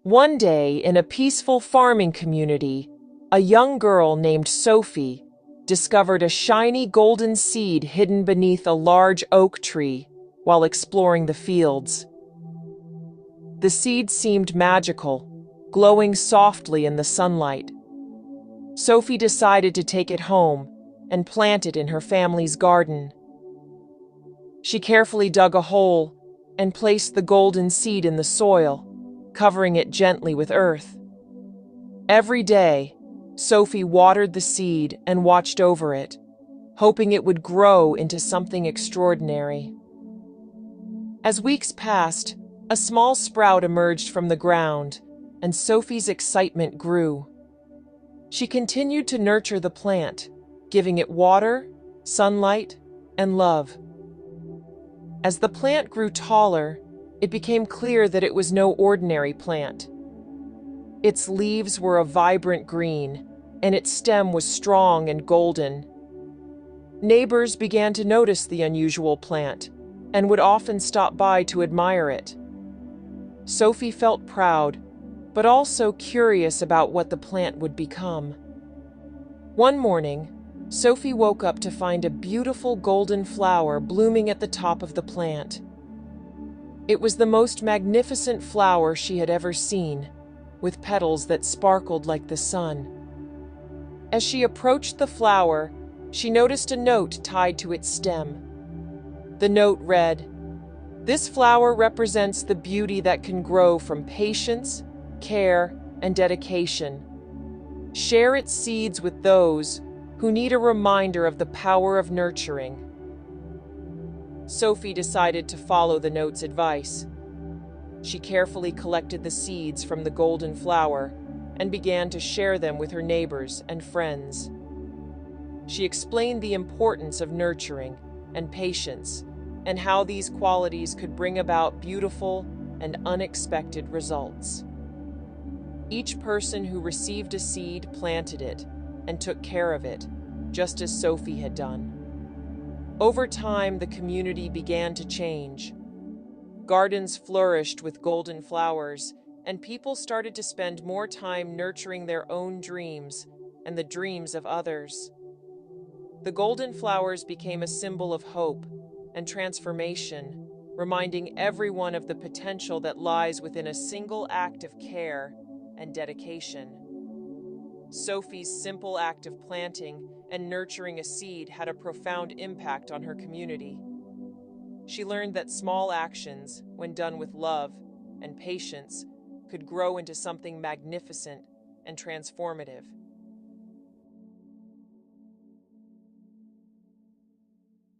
One day, in a peaceful farming community, a young girl named Sophie discovered a shiny golden seed hidden beneath a large oak tree while exploring the fields. The seed seemed magical, glowing softly in the sunlight. Sophie decided to take it home and plant it in her family's garden. She carefully dug a hole and placed the golden seed in the soil, covering it gently with earth. Every day, Sophie watered the seed and watched over it, hoping it would grow into something extraordinary. As weeks passed, a small sprout emerged from the ground, and Sophie's excitement grew. She continued to nurture the plant, giving it water, sunlight, and love. As the plant grew taller, it became clear that it was no ordinary plant. Its leaves were a vibrant green, and its stem was strong and golden. Neighbors began to notice the unusual plant and would often stop by to admire it. Sophie felt proud, but also curious about what the plant would become. One morning, Sophie woke up to find a beautiful golden flower blooming at the top of the plant. It was the most magnificent flower she had ever seen, with petals that sparkled like the sun. As she approached the flower, she noticed a note tied to its stem. The note read, "This flower represents the beauty that can grow from patience, care, and dedication. Share its seeds with those who need a reminder of the power of nurturing." Sophie decided to follow the note's advice. She carefully collected the seeds from the golden flower and began to share them with her neighbors and friends. She explained the importance of nurturing and patience, and how these qualities could bring about beautiful and unexpected results. Each person who received a seed planted it and took care of it, just as Sophie had done. Over time, the community began to change. Gardens flourished with golden flowers, and people started to spend more time nurturing their own dreams and the dreams of others. The golden flowers became a symbol of hope and transformation, reminding everyone of the potential that lies within a single act of care and dedication. Sophie's simple act of planting and nurturing a seed had a profound impact on her community. She learned that small actions, when done with love and patience, could grow into something magnificent and transformative.